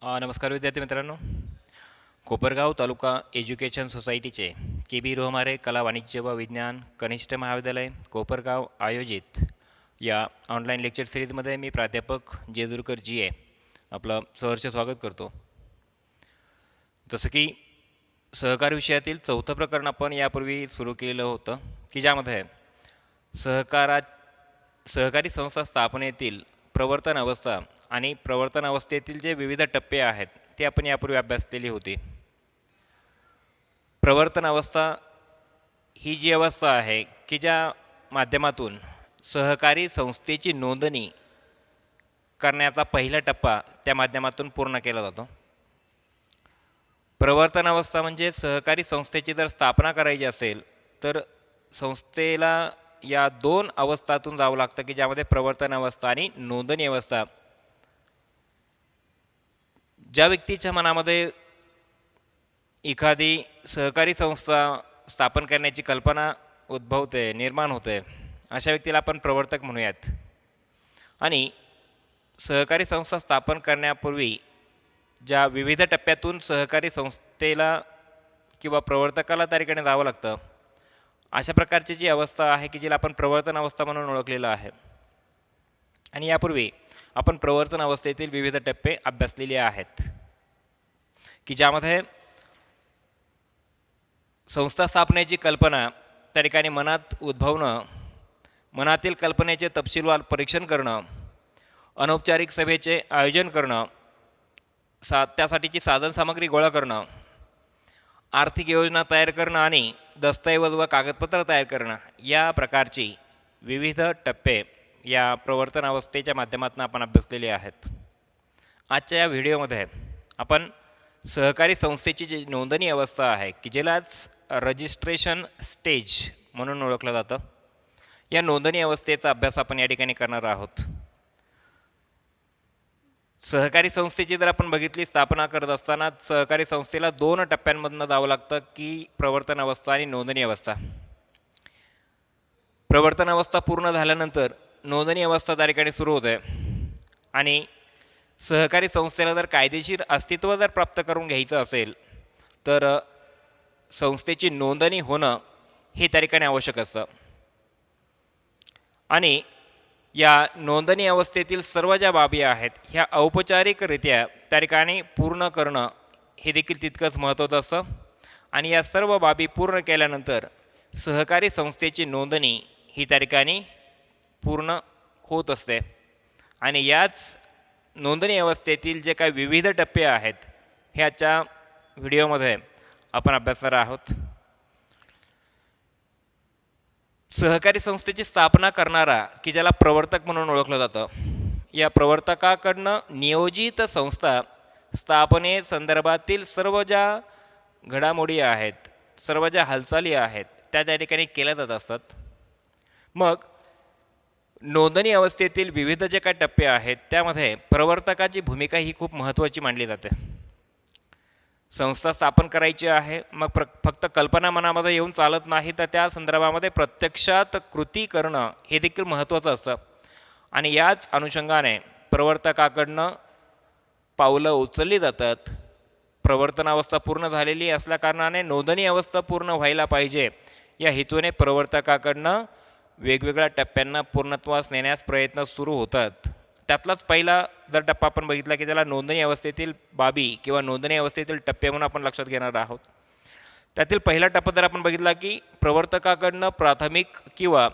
नमस्कार विद्यार्थी मित्रांनो. कोपरगाव तालुका एज्युकेशन सोसायटीचे के बी रोहमारे कला वाणिज्य व विज्ञान कनिष्ठ महाविद्यालय कोपरगाव आयोजित या ऑनलाईन लेक्चर सिरीजमध्ये मी प्राध्यापक जेजुरकर जी ए आपलं सहर्ष स्वागत करतो. जसं की सहकार विषयातील चौथं प्रकरण आपण यापूर्वी सुरू केलेलं होतं की ज्यामध्ये सहकारी संस्था स्थापनेतील प्रवर्तन अवस्था आणि प्रवर्तन अवस्थेतील जे विविध टप्पे आहेत ते आपण यापूर्वी अभ्यासलेली होती. प्रवर्तन अवस्था ही जी अवस्था आहे की ज्या माध्यमातून सहकारी संस्थेची नोंदणी करण्याचा पहिला टप्पा त्या माध्यमातून पूर्ण केला जातो. प्रवर्तन अवस्था म्हणजे सहकारी संस्थेची जर स्थापना करायची असेल तर संस्थेला या दोन अवस्थातून जावं लागतं की ज्यामध्ये प्रवर्तन अवस्था आणि नोंदणी अवस्था. ज्या व्यक्तीच्या मनामध्ये एखादी सहकारी संस्था स्थापन करण्याची कल्पना उद्भवते निर्माण होते अशा व्यक्तीला आपण प्रवर्तक म्हणूयात. आणि सहकारी संस्था स्थापन करण्यापूर्वी ज्या विविध टप्प्यातून सहकारी संस्थेला किंवा प्रवर्तकाला त्या ठिकाणी जावं लागतं अशा प्रकारची जी अवस्था आहे की जिला आपण प्रवर्तन अवस्था म्हणून ओळखलेलं आहे. आणि यापूर्वी आपण प्रवर्तन अवस्थेतील विविध टप्पे अभ्यासलेले आहेत की ज्यामध्ये संस्था स्थापनेची कल्पना त्या ठिकाणी मनात उद्भवणं, मनातील कल्पनेचे तपशीलवार परीक्षण करणं, अनौपचारिक सभेचे आयोजन करणं, त्यासाठीची साधनसामग्री गोळा करणं, आर्थिक योजना तयार करणं आणि दस्तऐवज व कागदपत्र तयार करणं या प्रकारची विविध टप्पे या प्रवर्तन अवस्थेच्या माध्यमातून आपण अभ्यासलेले आहेत. आजच्या या व्हिडिओमध्ये आपण सहकारी संस्थेची जी नोंदणी अवस्था आहे की ज्यालाच रजिस्ट्रेशन स्टेज म्हणून ओळखलं जातं या नोंदणी अवस्थेचा अभ्यास आपण या ठिकाणी करणार आहोत. सहकारी संस्थेची जर आपण बघितली स्थापना करत असताना सहकारी संस्थेला दोन टप्प्यांमधून जावं लागतं की प्रवर्तन अवस्था आणि नोंदणी अवस्था. प्रवर्तन अवस्था पूर्ण झाल्यानंतर नोंदणी अवस्था त्या ठिकाणी सुरू होते आणि सहकारी संस्थेला जर कायदेशीर अस्तित्व जर प्राप्त करून घ्यायचं असेल तर संस्थेची नोंदणी होणं हे त्या ठिकाणी आवश्यक असतं. आणि या नोंदणी अवस्थेतील सर्व ज्या बाबी आहेत ह्या औपचारिकरित्या त्या ठिकाणी पूर्ण करणं हे देखील तितकंच महत्त्वाचं असतं. आणि या सर्व बाबी पूर्ण केल्यानंतर सहकारी संस्थेची नोंदणी ही त्या ठिकाणी पूर्ण होत असते. आणि याच नोंदणी अवस्थेतील जे काही विविध टप्पे आहेत ह्याच्या व्हिडिओमध्ये आपण अभ्यासणार आहोत. सहकारी संस्थेची स्थापना करणारा की ज्याला प्रवर्तक म्हणून ओळखलं जातं या प्रवर्तकाकडनं नियोजित संस्था स्थापनेसंदर्भातील सर्व ज्या घडामोडी आहेत, सर्व ज्या हालचाली आहेत त्या ठिकाणी केल्या जात असतात. मग नोंदणी अवस्थेतील विविध जे काही टप्पे आहेत त्यामध्ये प्रवर्तकाची भूमिका ही खूप महत्त्वाची मानली जाते. संस्था स्थापन करायची आहे मग फक्त कल्पना मनामध्ये येऊन चालत नाही तर त्या संदर्भामध्ये प्रत्यक्षात कृती करणं हे देखील महत्त्वाचं असतं. आणि याच अनुषंगाने प्रवर्तकाकडनं पावलं उचलली जातात. प्रवर्तन अवस्था पूर्ण झालेली असल्याकारणाने नोंदणी अवस्था पूर्ण व्हायला पाहिजे या हेतूने प्रवर्तकाकडनं वेगवेगळ्या टप्प्यांना पूर्णत्वास नेण्यास प्रयत्न सुरू होतात. त्यातलाच पहिला जर टप्पा आपण बघितला की त्याला नोंदणी अवस्थेतील बाबी किंवा नोंदणी अवस्थेतील टप्पे म्हणून आपण लक्षात घेणार आहोत. त्यातील पहिला टप्पा जर आपण बघितला की प्रवर्तकाकडनं प्राथमिक किंवा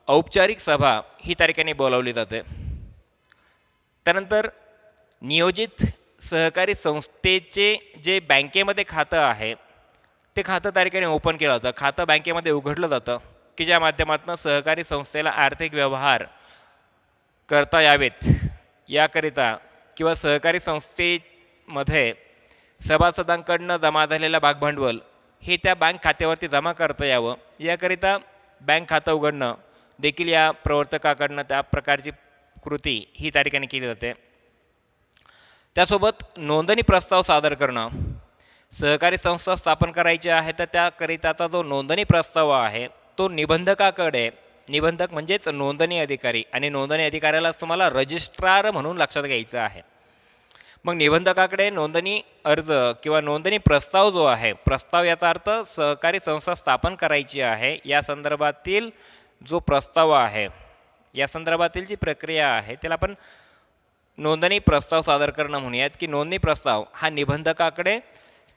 औपचारिक सभा ही त्या ठिकाणी बोलावली जाते. त्यानंतर नियोजित सहकारी संस्थेचे जे बँकेमध्ये खातं आहे ते खातं त्या ठिकाणी ओपन केलं जातं. खातं बँकेमध्ये उघडलं जातं की ज्या माध्यमातून सहकारी संस्थेला आर्थिक व्यवहार करता यावेत याकरिता किंवा सहकारी संस्थेमध्ये सभासदांकडनं जमा झालेलं भागभांडवल हे त्या बँक खात्यावरती जमा करता यावं याकरिता बँक खातं उघडणं देखील या प्रवर्तकाकडनं त्या प्रकारची कृती ही त्या ठिकाणी केली जाते. त्यासोबत नोंदणी प्रस्ताव सादर करणं. सहकारी संस्था स्थापन करायची आहे तर त्याकरिताचा जो नोंदणी प्रस्ताव आहे तो निबंधकाकडे निबंधक म्हणजेच नोंदणी अधिकारी आणि नोंदणी अधिकाऱ्यालाच तुम्हाला रजिस्ट्रार म्हणून लक्षात घ्यायचं आहे. मग निबंधकाकडे नोंदणी अर्ज किंवा नोंदणी प्रस्ताव जो आहे, प्रस्ताव याचा अर्थ सहकारी संस्था स्थापन करायची आहे या संदर्भातील जो प्रस्ताव आहे, या संदर्भातील जी प्रक्रिया आहे त्याला आपण नोंदणी प्रस्ताव सादर करणं म्हणूयात. की नोंदणी प्रस्ताव हा निबंधकाकडे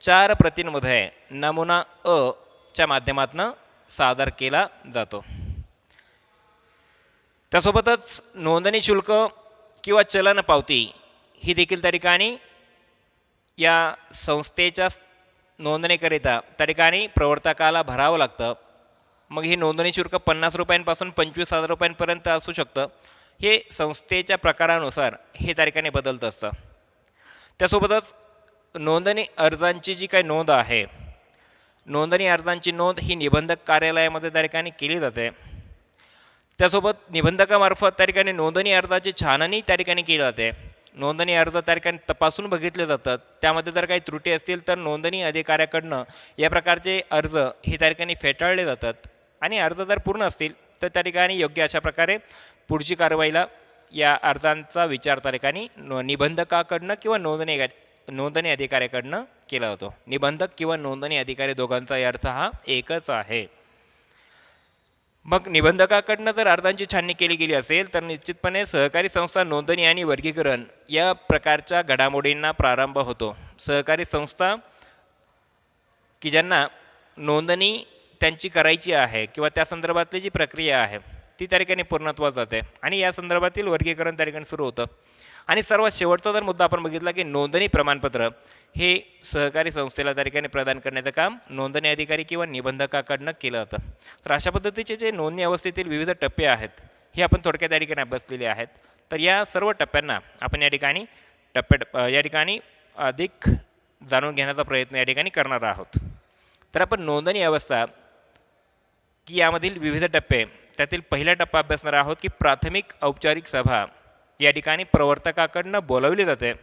4 प्रतींमध्ये नमुना अ च्या माध्यमातून सादर केला जातो. त्यासोबतच नोंदणी शुल्क किंवा चलन पावती ही देखील त्या ठिकाणी या संस्थेच्या नोंदणीकरिता त्या ठिकाणी प्रवर्तकाला भरावं लागतं. मग ही नोंदणी शुल्क 50 रुपयांपासून 25,000 रुपयांपर्यंत असू शकतं. हे संस्थेच्या प्रकारानुसार हे त्या ठिकाणी बदलत असतं. त्यासोबतच नोंदणी अर्जांची जी काही नोंद आहे, नोंदणी अर्जांची नोंद ही निबंधक कार्यालयामध्ये त्या ठिकाणी केली जाते. त्यासोबत निबंधकामार्फत त्या ठिकाणी नोंदणी अर्जाची छाननी त्या ठिकाणी केली जाते. नोंदणी अर्ज त्या ठिकाणी तपासून बघितले जातात. त्यामध्ये जर काही त्रुटी असतील तर नोंदणी अधिकाऱ्याकडनं या प्रकारचे अर्ज हे त्या ठिकाणी फेटाळले जातात. आणि अर्ज जर पूर्ण असतील तर त्या ठिकाणी योग्य अशा प्रकारे पुढची कारवाईला या अर्जांचा विचार त्या ठिकाणी निबंधकाकडनं किंवा नोंदणी अधिकाऱ्याकडनं केला जातो. निबंधक किंवा नोंदणी अधिकारी दोघांचा अर्थ हा एकच आहे. मग निबंधकाकडनं जर अर्जांची छाननी केली गेली असेल तर निश्चितपणे सहकारी संस्था नोंदणी आणि वर्गीकरण या प्रकारच्या घडामोडींना प्रारंभ होतो. सहकारी संस्था की ज्यांना नोंदणी त्यांची करायची आहे किंवा त्या संदर्भातली जी प्रक्रिया आहे ती त्या ठिकाणी पूर्णत्वास जाते आणि या संदर्भातील वर्गीकरण त्या ठिकाणी सुरू होतं. आणि सर्वात शेवटचा जर मुद्दा आपण बघितला की नोंदणी प्रमाणपत्र हे सहकारी संस्थेला त्या ठिकाणी प्रदान करण्याचं काम नोंदणी अधिकारी किंवा निबंधकाकडनं केलं जातं. तर अशा पद्धतीचे जे नोंदणी अवस्थेतील विविध टप्पे आहेत हे आपण थोडक्यात या ठिकाणी अभ्यासलेले आहेत. तर या सर्व टप्प्यांना आपण या ठिकाणी अधिक जाणून घेण्याचा प्रयत्न या ठिकाणी करणार आहोत. तर आपण नोंदणी अवस्था की यामधील विविध टप्पे त्यातील पहिला टप्पा अभ्यासणार आहोत की प्राथमिक औपचारिक सभा या ठिकाणी प्रवर्तकाकडनं बोलावली जाते.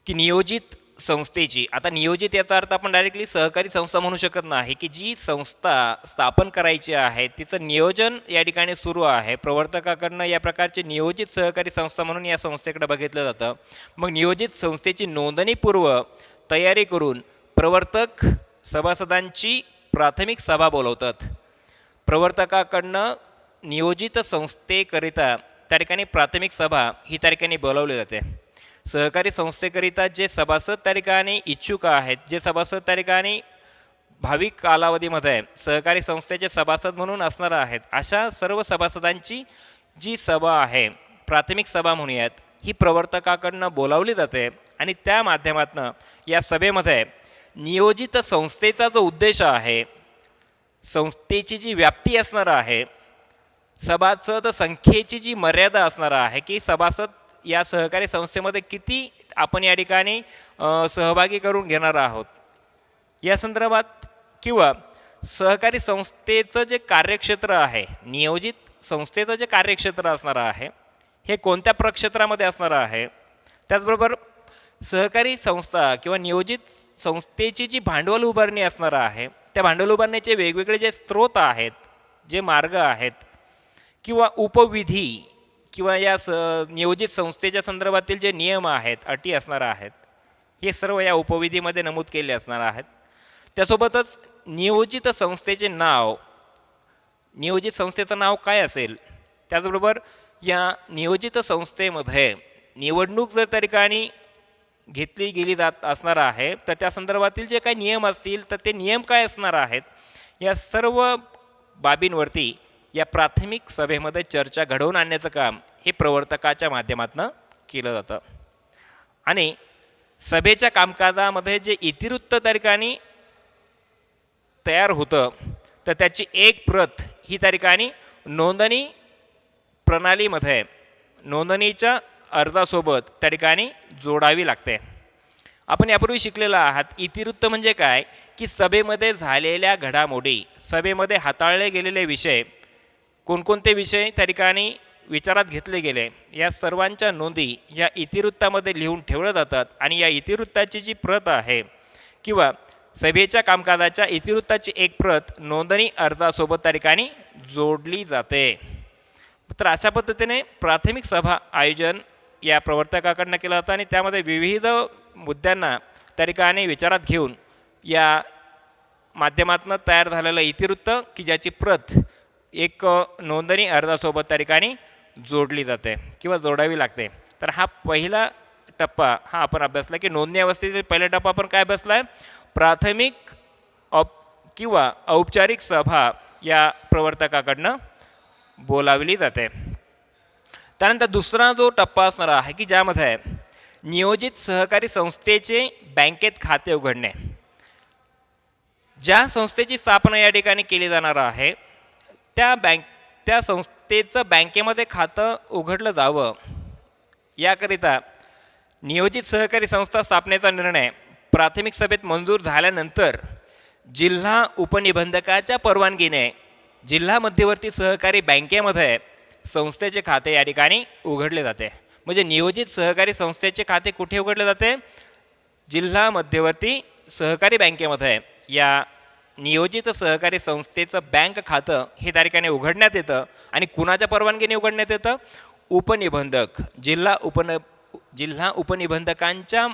की नियोजित संस्थेची, आता नियोजित याचा अर्थ आपण डायरेक्टली सहकारी संस्था म्हणू शकत नाही. की जी संस्था स्थापन करायची आहे तिचं नियोजन या ठिकाणी सुरू आहे. प्रवर्तकाकडनं या प्रकारचे नियोजित सहकारी संस्था म्हणून या संस्थेकडे बघितलं जातं. मग नियोजित संस्थेची नोंदणीपूर्व तयारी करून प्रवर्तक सभासदांची प्राथमिक सभा बोलवतात. प्रवर्तकाकडनं नियोजित संस्थेकरिता त्या ठिकाणी प्राथमिक सभा ही त्या ठिकाणी बोलावली जाते. सहकारी संस्थेकरिता जे सभासद त्या ठिकाणी इच्छुक आहेत, जे सभासद त्या ठिकाणी भाविक कालावधीमध्ये सहकारी संस्थेचे सभासद म्हणून असणार आहेत, अशा सर्व सभासदांची जी सभा आहे, प्राथमिक सभा म्हणूयात, ही प्रवर्तकाकडनं बोलावली जाते. आणि त्या माध्यमातून या सभेमध्ये नियोजित संस्थेचा जो उद्देश आहे, संस्थेची जी व्याप्ती असणार आहे, सभासद संख्येची जी मर्यादा असणार आहे की सभासद या सहकारी संस्थेमध्ये किती आपण या ठिकाणी सहभागी करून घेणार आहोत या संदर्भात, किंवा सहकारी संस्थेचं जे कार्यक्षेत्र आहे, नियोजित संस्थेचं जे कार्यक्षेत्र असणार आहे हे कोणत्या प्रक्षेत्रामध्ये असणार आहे, त्याचबरोबर सहकारी संस्था किंवा नियोजित संस्थेची जी भांडवल उभारणी असणार आहे त्या भांडवल उभारण्याचे वेगवेगळे जे स्रोत आहेत, जे मार्ग आहेत किंवा उपविधी किंवा या नियोजित संस्थेच्या संदर्भातील जे नियम आहेत, अटी असणार आहेत, हे सर्व या उपविधीमध्ये नमूद केले असणार आहेत. त्यासोबतच नियोजित संस्थेचे नाव, नियोजित संस्थेचं नाव काय असेल, त्याचबरोबर या नियोजित संस्थेमध्ये निवडणूक जर त्या ठिकाणी घेतली गेली जात असणार आहे तर त्या संदर्भातील जे काही नियम असतील तर ते नियम काय असणार आहेत, या सर्व बाबींवरती या प्राथमिक सभेमध्ये चर्चा घडवून आणण्याचं काम हे प्रवर्तकाच्या माध्यमातून केलं जातं. आणि सभेच्या कामकाजामध्ये जे इतिवृत्त त्या ठिकाणी तयार होतं तर त्याची एक प्रत ही त्या ठिकाणी नोंदणी प्रणालीमध्ये नोंदणीच्या अर्जासोबत त्या ठिकाणी जोडावी लागते. आपण यापूर्वी शिकलेलं आहात इतिवृत्त म्हणजे काय, की सभेमध्ये झालेल्या घडामोडी, सभेमध्ये हाताळले गेलेले विषय, कोणकोणते विषय त्या ठिकाणी विचारात घेतले गेले, या सर्वांच्या नोंदी या इतिवृत्तामध्ये लिहून ठेवल्या जातात. आणि या इतिवृत्ताची जी प्रत आहे किंवा सभेच्या कामकाजाच्या इतिवृत्ताची एक प्रत नोंदणी अर्जासोबत त्या ठिकाणी जोडली जाते. तर अशा पद्धतीने प्राथमिक सभा आयोजन या प्रवर्तकाकडनं केलं जातं आणि त्यामध्ये विविध मुद्द्यांना त्या ठिकाणी विचारात घेऊन या माध्यमातून तयार झालेलं इतिवृत्त की ज्याची प्रत एक नोंदणी अर्जासोबत त्या ठिकाणी जोडली जाते किंवा जोडावी लागते. तर हा पहिला टप्पा हा आपण अभ्यासला की नोंदणी अवस्थेतील पहिला टप्पा आपण काय अभ्यासला आहे, प्राथमिक किंवा औपचारिक सभा या प्रवर्तकाकडनं बोलावली जाते. त्यानंतर दुसरा जो टप्पा असणार आहे की ज्यामध्ये नियोजित सहकारी संस्थेचे बँकेत खाते उघडणे. ज्या संस्थेची स्थापना या ठिकाणी केली जाणार आहे त्या संस्थेचं बँकेमध्ये खातं उघडलं जावं याकरिता नियोजित सहकारी संस्था स्थापनेचा निर्णय प्राथमिक सभेत मंजूर झाल्यानंतर जिल्हा उपनिबंधकाच्या परवानगीने जिल्हा मध्यवर्ती सहकारी बँकेमध्ये संस्थेचे खाते या ठिकाणी उघडले जाते. म्हणजे नियोजित सहकारी संस्थेचे खाते कुठे उघडले जाते, जिल्हा मध्यवर्ती सहकारी बँकेमध्ये. या नियोजित सहकारी संस्थेचं बँक खातं हे त्या ठिकाणी उघडण्यात येतं आणि कुणाच्या परवानगीने उघडण्यात येतं, उपनिबंधक जिल्हा उपनिबंधकांच्या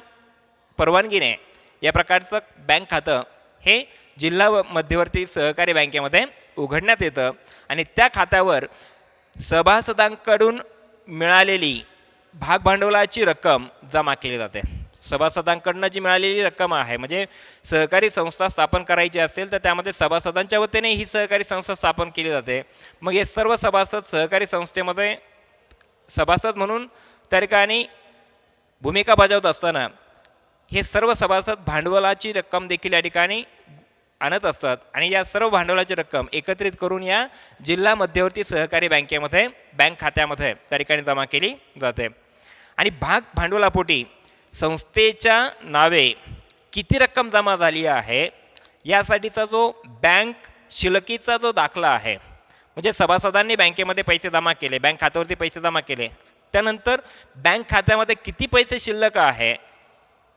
परवानगीने या प्रकारचं बँक खातं हे जिल्हा मध्यवर्ती सहकारी बँकेमध्ये उघडण्यात येतं आणि त्या खात्यावर सभासदांकडून मिळालेली भागभांडवलाची रक्कम जमा केली जाते. सभासदांकडनं जी मिळालेली रक्कम आहे, म्हणजे सहकारी संस्था स्थापन करायची असेल तर त्यामध्ये सभासदांच्या वतीने ही सहकारी संस्था स्थापन केली जाते. मग हे सर्व सभासद सहकारी संस्थेमध्ये सभासद म्हणून त्या ठिकाणी भूमिका बजावत असताना हे सर्व सभासद भांडवलाची रक्कम देखील या ठिकाणी आणत असतात आणि या सर्व भांडवलाची रक्कम एकत्रित करून या जिल्हा मध्यवर्ती सहकारी बँकेमध्ये बँक खात्यामध्ये त्या ठिकाणी जमा केली जाते. आणि भाग भांडवलापोटी संस्थेच्या नावे किती रक्कम जमा झाली आहे यासाठीचा जो बँक शिल्लकीचा जो दाखला आहे, म्हणजे सभासदांनी बँकेमध्ये पैसे जमा केले, बँक खात्यावरती पैसे जमा केले, त्यानंतर बँक खात्यामध्ये किती पैसे शिल्लक आहे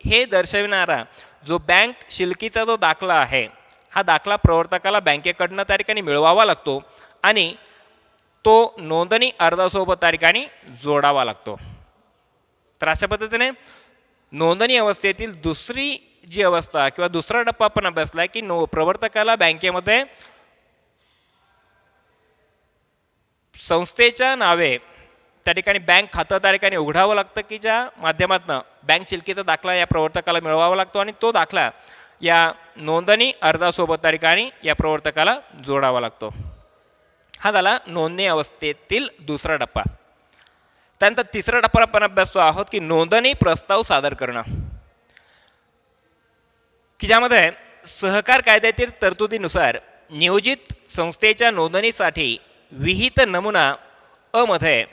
हे दर्शविणारा जो बँक शिल्लकीचा जो दाखला आहे हा दाखला प्रवर्तकाला बँकेकडनं त्या ठिकाणी मिळवावा लागतो आणि तो नोंदणी अर्जासोबत त्या ठिकाणी जोडावा लागतो. तर अशा पद्धतीने नोंदणी अवस्थेतील दुसरी जी अवस्था किंवा दुसरा टप्पा आपण अभ्यासला आहे की प्रवर्तकाला बँकेमध्ये संस्थेच्या नावे त्या ठिकाणी बँक खातं त्या ठिकाणी उघडावं लागतं की ज्या माध्यमातून बँक शिल्लकीचा दाखला या प्रवर्तकाला मिळवावा लागतो आणि तो दाखला या नोंदणी अर्जासोबत त्या ठिकाणी या प्रवर्तकाला जोडावा लागतो. हा झाला नोंदणी अवस्थेतील दुसरा टप्पा. त्यानंतर तिसरा टप्पा आपण अभ्यासतो आहोत की नोंदणी प्रस्ताव सादर करणं, की ज्यामध्ये सहकार कायद्यातील तरतुदीनुसार नियोजित संस्थेच्या नोंदणीसाठी विहित नमुना मध्ये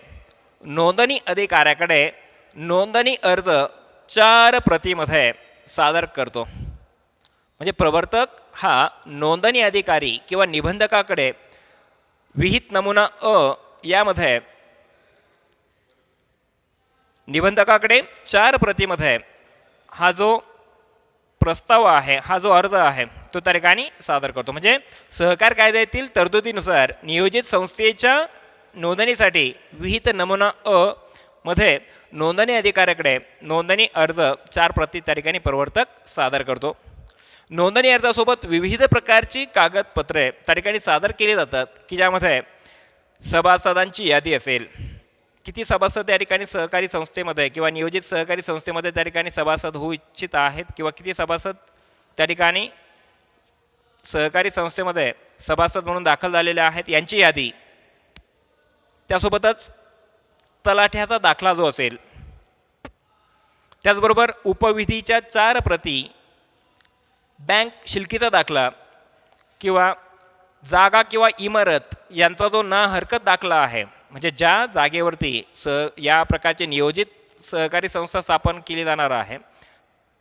नोंदणी अधिकाऱ्याकडे नोंदणी अर्ज 4 प्रतीमध्ये सादर करतो. म्हणजे प्रवर्तक हा नोंदणी अधिकारी किंवा निबंधकाकडे विहित नमुना यामध्ये निबंधकाकडे 4 प्रतीमध्ये हा जो प्रस्ताव आहे, हा जो अर्ज आहे तो त्या ठिकाणी सादर करतो. म्हणजे सहकार कायद्यातील तरतुदीनुसार नियोजित संस्थेच्या नोंदणीसाठी विहित नमुना मध्ये नोंदणी अधिकाऱ्याकडे नोंदणी अर्ज 4 प्रती त्या ठिकाणी प्रवर्तक सादर करतो. नोंदणी अर्जासोबत विविध प्रकारची कागदपत्रे त्या ठिकाणी सादर केली जातात की ज्यामध्ये सभासदांची यादी असेल, किती सभासद या ठिकाणी सहकारी संस्थेमध्ये किंवा नियोजित सहकारी संस्थेमध्ये त्या ठिकाणी सभासद होऊ इच्छित आहेत किंवा किती सभासद त्या ठिकाणी सहकारी संस्थेमध्ये सभासद म्हणून दाखल झालेले आहेत यांची यादी, त्यासोबतच तलाठ्याचा दाखला जो असेल, त्याचबरोबर उपविधीच्या 4 प्रती, बँक शिल्लकीचा दाखला किंवा जागा किंवा इमारत यांचा जो ना हरकत दाखला आहे, म्हणजे ज्या जागेवरती या प्रकारचे नियोजित सहकारी संस्था स्थापन केली जाणार आहे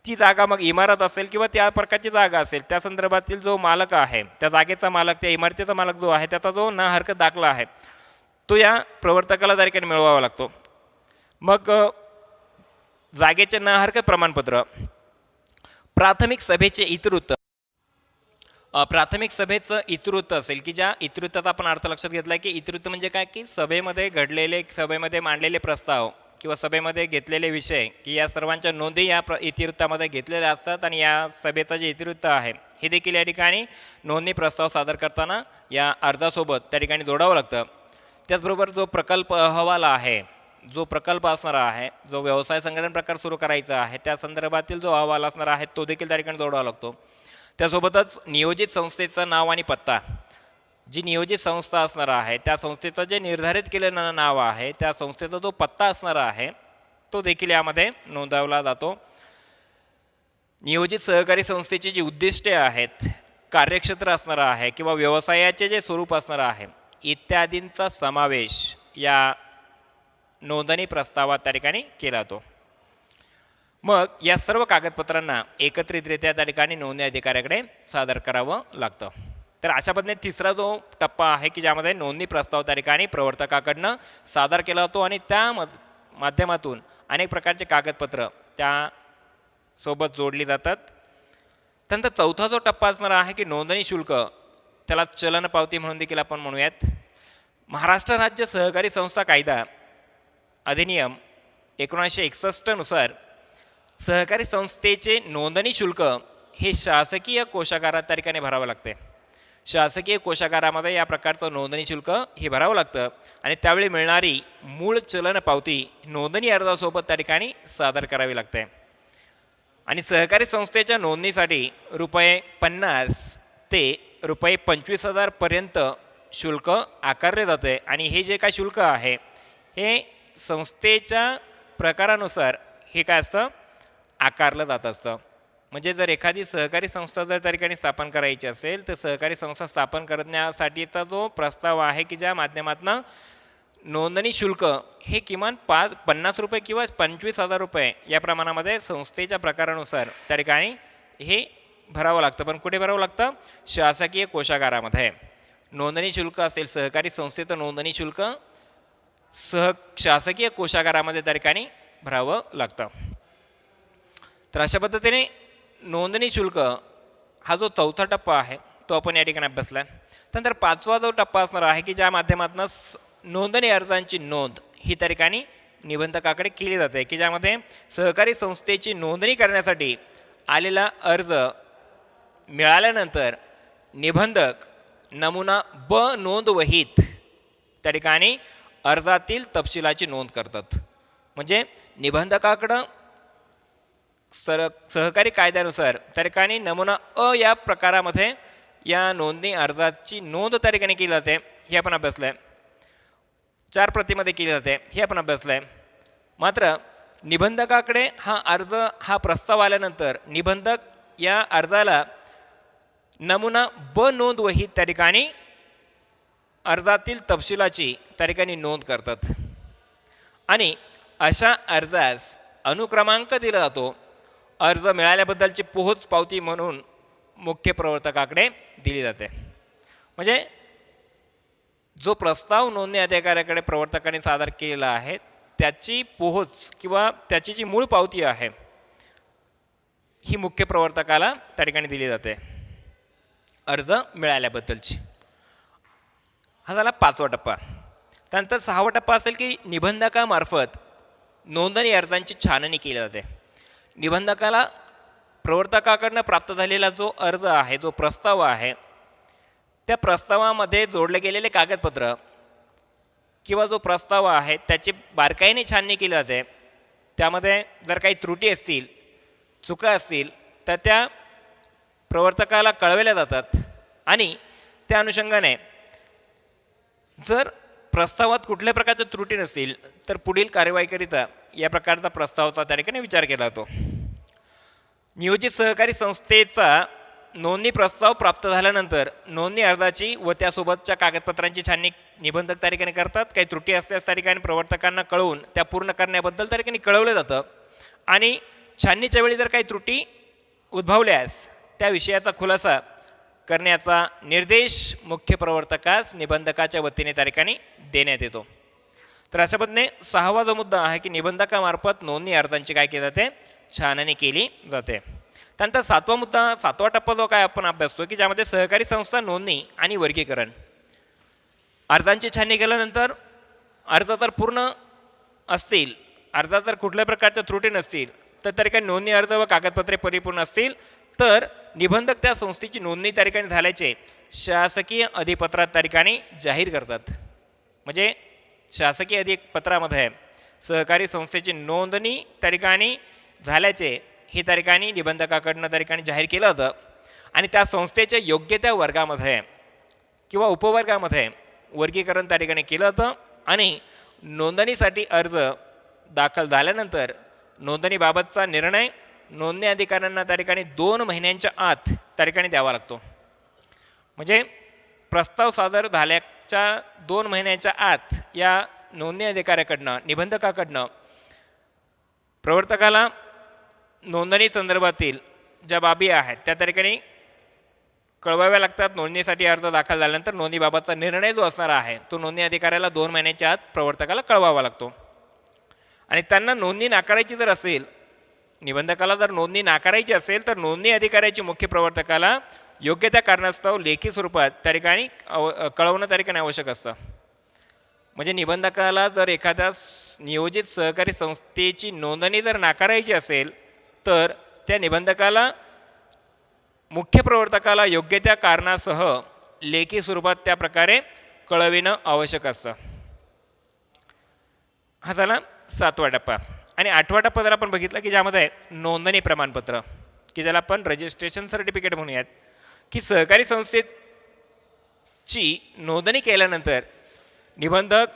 ती जागा मग इमारत असेल किंवा त्या प्रकारची जागा असेल, त्या संदर्भातील जो मालक आहे, त्या जागेचा मालक, त्या इमारतीचा मालक जो आहे त्याचा जो ना हरकत दाखला आहे तो या प्रवर्तकाला त्या ठिकाणी मिळवावा लागतो. मग जागेचे ना हरकत प्रमाणपत्र, प्राथमिक सभेचे इतिवृत्त, प्राथमिक सभेचं इतिवृत्त असेल की ज्या इतिवृत्ताचा आपण अर्थ लक्षात घेतला की इतिवृत्त म्हणजे काय की सभेमध्ये घडलेले, सभेमध्ये मांडलेले प्रस्ताव किंवा सभेमध्ये घेतलेले विषय की या सर्वांच्या नोंदी या इतिवृत्तामध्ये घेतलेल्या असतात आणि या सभेचं जे इतिवृत्त आहे हे देखील या ठिकाणी नोंदणी प्रस्ताव सादर करताना या अर्जासोबत त्या ठिकाणी जोडावं लागतं. त्याचबरोबर जो प्रकल्प अहवाल आहे, जो प्रकल्प असणारा आहे, जो व्यवसाय संघटन प्रकार सुरू करायचा आहे त्या संदर्भातील जो अहवाल असणारा आहे तो देखील त्या ठिकाणी जोडावा लागतो. त्यासोबतच नियोजित संस्थेचं नाव आणि पत्ता, जी नियोजित संस्था असणार आहे त्या संस्थेचं जे निर्धारित केलेलं नाव आहे त्या संस्थेचा जो पत्ता असणारा आहे तो देखील यामध्ये नोंदवला जातो. नियोजित सहकारी संस्थेची जी उद्दिष्टे आहेत, कार्यक्षेत्र असणारं आहे किंवा व्यवसायाचे जे स्वरूप असणारं आहे इत्यादींचा समावेश या नोंदणी प्रस्तावात त्या ठिकाणी केला जातो. मग या सर्व कागदपत्रांना एकत्रितरित्या त्या ठिकाणी नोंदणी अधिकाऱ्याकडे सादर करावं लागतं. तर अशा पद्धतीने तिसरा जो टप्पा आहे की ज्यामध्ये नोंदणी प्रस्ताव त्या ठिकाणी प्रवर्तकाकडनं सादर केला जातो आणि त्या माध्यमातून अनेक प्रकारचे कागदपत्र त्या सोबत जोडली जातात. त्यानंतर चौथा जो टप्पा असणार आहे की नोंदणी शुल्क, त्याला चलन पावती म्हणून देखील आपण म्हणूयात. महाराष्ट्र राज्य सहकारी संस्था कायदा अधिनियम 1961 नुसार सहकारी संस्थेचे नोंदणी शुल्क हे शासकीय कोषागारात त्या ठिकाणी भरावं लागते. शासकीय कोषागारामध्ये या प्रकारचं नोंदणी शुल्क हे भरावं लागतं आणि त्यावेळी मिळणारी मूळ चलन पावती नोंदणी अर्जासोबत त्या ठिकाणी सादर करावी लागते. आणि सहकारी संस्थेच्या नोंदणीसाठी ₹50 ते ₹25,000 पर्यंत शुल्क आकारले जाते आणि हे जे काय शुल्क आहे हे संस्थेच्या प्रकारानुसार हे काय असतं आकारलं जात असतं. म्हणजे जर एखादी सहकारी संस्था जर त्या ठिकाणी स्थापन करायची असेल तर सहकारी संस्था स्थापन करण्यासाठीचा जो प्रस्ताव आहे की ज्या माध्यमातून नोंदणी शुल्क हे किमान ₹50 किंवा ₹25,000 या प्रमाणामध्ये संस्थेच्या प्रकारानुसार त्या ठिकाणी हे भरावं लागतं. पण कुठे भरावं लागतं? शासकीय कोषागारामध्ये. नोंदणी शुल्क असेल, सहकारी संस्थेचं नोंदणी शुल्क शासकीय कोषागारामध्ये त्या ठिकाणी भरावं लागतं. तर अशा पद्धतीने नोंदणी शुल्क हा जो चौथा टप्पा आहे तो आपण या ठिकाणी अभ्यासला. त्यानंतर पाचवा जो टप्पा असणार आहे की ज्या माध्यमातून नोंदणी अर्जांची नोंद ही त्या ठिकाणी निबंधकाकडे केली जाते की ज्यामध्ये सहकारी संस्थेची नोंदणी करण्यासाठी आलेला अर्ज मिळाल्यानंतर निबंधक नमुना ब नोंद वहीत त्या ठिकाणी अर्जातील तपशिलाची नोंद करतात. म्हणजे निबंधकाकडं सहकारी कायद्यानुसार त्या ठिकाणी नमुना अ या प्रकारामध्ये या नोंदणी अर्जाची नोंद त्या ठिकाणी केली जाते. हे आपण अभ्यासलं आहे. 4 प्रतीमध्ये केली जाते हे आपण अभ्यासलं आहे. मात्र निबंधकाकडे हा प्रस्ताव आल्यानंतर निबंधक या अर्जाला नमुना ब नोंद वहीत त्या ठिकाणी अर्जातील तपशिलाची त्या ठिकाणी नोंद करतात आणि अशा अर्जास अनुक्रमांक दिला जातो. अर्ज मिळाल्याबद्दलची पोहोच पावती म्हणून मुख्य प्रवर्तकाकडे दिली जाते. म्हणजे जो प्रस्ताव नोंदणी अधिकाऱ्याकडे प्रवर्तकाने सादर केलेला आहे त्याची पोहोच किंवा त्याची जी मूळ पावती आहे ही मुख्य प्रवर्तकाला त्या ठिकाणी दिली जाते अर्ज मिळाल्याबद्दलची. हा झाला 5वा टप्पा. त्यानंतर 6वा टप्पा असेल की निबंधकामार्फत नोंदणी अर्जांची छाननी केली जाते. निबंधकाला प्रवर्तकाकडनं प्राप्त झालेला जो अर्ज आहे, जो प्रस्ताव आहे, त्या प्रस्तावामध्ये जोडले गेलेले कागदपत्र किंवा जो प्रस्ताव आहे त्याची बारकाईने छाननी केली जाते. त्यामध्ये जर काही त्रुटी असतील, चुका असतील तर त्या प्रवर्तकाला कळवल्या जातात आणि त्या अनुषंगाने जर प्रस्तावात कुठल्या प्रकारच्या त्रुटी नसतील तर पुढील कार्यवाहीकरिता या प्रकारचा प्रस्तावाचा त्या ठिकाणी विचार केला जातो. नियोजित सहकारी संस्थेचा नोंदणी प्रस्ताव प्राप्त झाल्यानंतर नोंदणी अर्जाची व त्यासोबतच्या कागदपत्रांची छाननी निबंधक त्या ठिकाणी करतात. काही त्रुटी असल्यास त्या ठिकाणी प्रवर्तकांना कळवून त्या पूर्ण करण्याबद्दल त्या ठिकाणी कळवलं जातं आणि छाननीच्या वेळी जर काही त्रुटी उद्भवल्यास त्या विषयाचा खुलासा करण्याचा निर्देश मुख्य प्रवर्तकास निबंधकाच्या वतीने त्या ठिकाणी देण्यात येतो. तर अशा पद्धतीने 6वा जो मुद्दा आहे की निबंधकामार्फत नोंदणी अर्जांची काय केली जाते? छाननी केली जाते. त्यानंतर 7वा मुद्दा, 7वा टप्पा जो काय आपण अभ्यासतो की ज्यामध्ये सहकारी संस्था नोंदणी आणि वर्गीकरण. अर्जांची छाननी केल्यानंतर अर्ज तर पूर्ण असतील अर्जात जर कुठल्या प्रकारच्या त्रुटी नसतील तर त्या ठिकाणी नोंदणी अर्ज व कागदपत्रे परिपूर्ण असतील तर निबंधक त्या संस्थेची नोंदणी त्या ठिकाणी झाल्याचे शासकीय अधिपत्रात त्या ठिकाणी जाहीर करतात. म्हणजे शासकीय अधिपत्रामध्ये सहकारी संस्थेची नोंदणी त्या ठिकाणी झाल्याचे हे त्या ठिकाणी निबंधकाकडनं त्या ठिकाणी जाहीर केलं होतं आणि त्या संस्थेच्या योग्य त्या वर्गामध्ये किंवा उपवर्गामध्ये वर्गीकरण त्या ठिकाणी केलं होतं आणि नोंदणीसाठी अर्ज दाखल झाल्यानंतर नोंदणीबाबतचा निर्णय नोंदणी अधिकाऱ्यांना त्या ठिकाणी 2 महिन्यांच्या आत त्या ठिकाणी द्यावा लागतो. म्हणजे प्रस्ताव सादर झाल्याच्या 2 महिन्यांच्या आत या नोंदणी अधिकाऱ्याकडनं निबंधकाकडनं प्रवर्तकाला नोंदणी संदर्भातील ज्या बाबी आहेत त्या ठिकाणी कळवाव्या लागतात. नोंदणीसाठी अर्ज दाखल झाल्यानंतर नोंदणीबाबतचा निर्णय जो असणार आहे तो नोंदणी अधिकाऱ्याला 2 महिन्यांच्या आत प्रवर्तकाला कळवावा लागतो. आणि त्यांना नोंदणी नाकारायची जर असेल, निबंधकाला जर नोंदणी नाकारायची असेल तर नोंदणी अधिकाऱ्याची मुख्य प्रवर्तकाला योग्य त्या कारणास्तव लेखी स्वरूपात त्या ठिकाणी कळवणं त्या ठिकाणी आवश्यक असतं. म्हणजे निबंधकाला जर एखाद्या नियोजित सहकारी संस्थेची नोंदणी जर नाकारायची असेल तर त्या निबंधकाला मुख्य प्रवर्तकाला योग्य त्या कारणासह लेखी स्वरूपात त्या प्रकारे कळविणं आवश्यक असतं. हा झाला 7वा टप्पा. आणि 8वा टप्पा जर आपण बघितला की ज्यामध्ये नोंदणी प्रमाणपत्र की ज्याला आपण रजिस्ट्रेशन सर्टिफिकेट म्हणूयात, की सहकारी संस्थेची नोंदणी केल्यानंतर निबंधक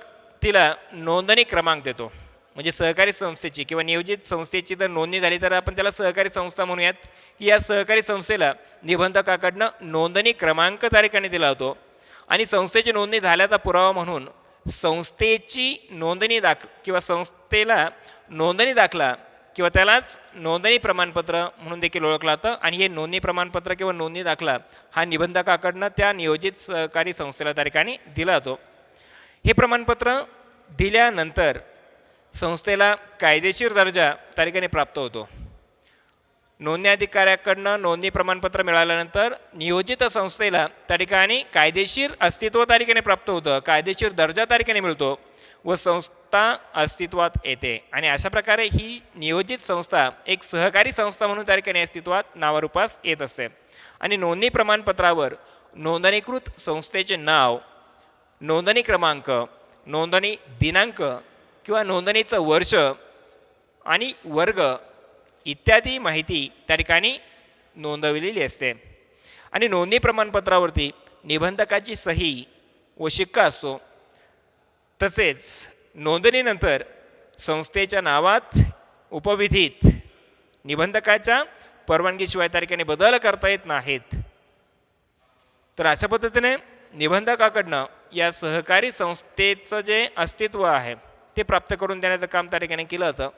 तिला नोंदणी क्रमांक देतो. म्हणजे सहकारी संस्थेची किंवा नियोजित संस्थेची जर नोंदणी झाली तर आपण त्याला सहकारी संस्था म्हणूयात, की या सहकारी संस्थेला निबंधकाकडनं नोंदणी क्रमांक त्या ठिकाणी दिला होतो आणि संस्थेची नोंदणी झाल्याचा पुरावा म्हणून संस्थेची नोंदणी किंवा संस्थेला नोंदणी दाखला किंवा त्यालाच नोंदणी प्रमाणपत्र म्हणून देखील ओळखलं जातं. आणि हे नोंदणी प्रमाणपत्र किंवा नोंदणी दाखला हा निबंधकाकडनं त्या नियोजित सहकारी संस्थेला त्या ठिकाणी दिला जातो. हे प्रमाणपत्र दिल्यानंतर संस्थेला कायदेशीर दर्जा त्या ठिकाणी प्राप्त होतो. नोंदणी अधिकाऱ्याकडनं नोंदणी प्रमाणपत्र मिळाल्यानंतर नियोजित संस्थेला त्या ठिकाणी कायदेशीर अस्तित्व त्या ठिकाणी प्राप्त होतं, कायदेशीर दर्जा त्या ठिकाणी मिळतो व संस्था अस्तित्वात येते. आणि अशा प्रकारे ही नियोजित संस्था एक सहकारी संस्था म्हणून त्या ठिकाणी अस्तित्वात नावारूपास येत असते. आणि नोंदणी प्रमाणपत्रावर नोंदणीकृत संस्थेचे नाव, नोंदणी क्रमांक, नोंदणी दिनांक किंवा नोंदणीचं वर्ष आणि वर्ग इत्यादी माहिती त्या ठिकाणी नोंदवलेली असते. आणि नोंदणी प्रमाणपत्रावरती निबंधकाची सही व शिक्का असतो. तसेच नोंदणीनंतर संस्थेच्या नावात उपविधीत निबंधकाच्या परवानगीशिवाय त्या ठिकाणी बदल करता येत नाहीत. तर अशा पद्धतीने निबंधकाकडनं या सहकारी संस्थेचं जे अस्तित्व आहे ते प्राप्त करून देण्याचं काम त्या ठिकाणी केलं होतं.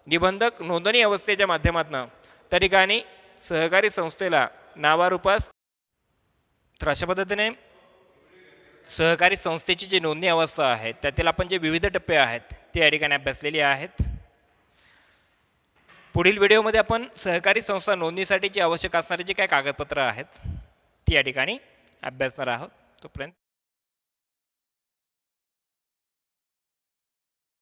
निबंधक नोंदणी अवस्थेच्या माध्यमातून त्या ठिकाणी सहकारी संस्थेला नावारूपास. तर अशा पद्धतीने सहकारी संस्थेची जी नोंदणी अवस्था आहे त्यातील आपण जे विविध टप्पे आहेत ते या ठिकाणी अभ्यासलेले आहेत. पुढील व्हिडिओमध्ये आपण सहकारी संस्था नोंदणीसाठी जी आवश्यक असणारी जी काही कागदपत्रं आहेत ती या ठिकाणी अभ्यासणार आहोत. तोपर्यंत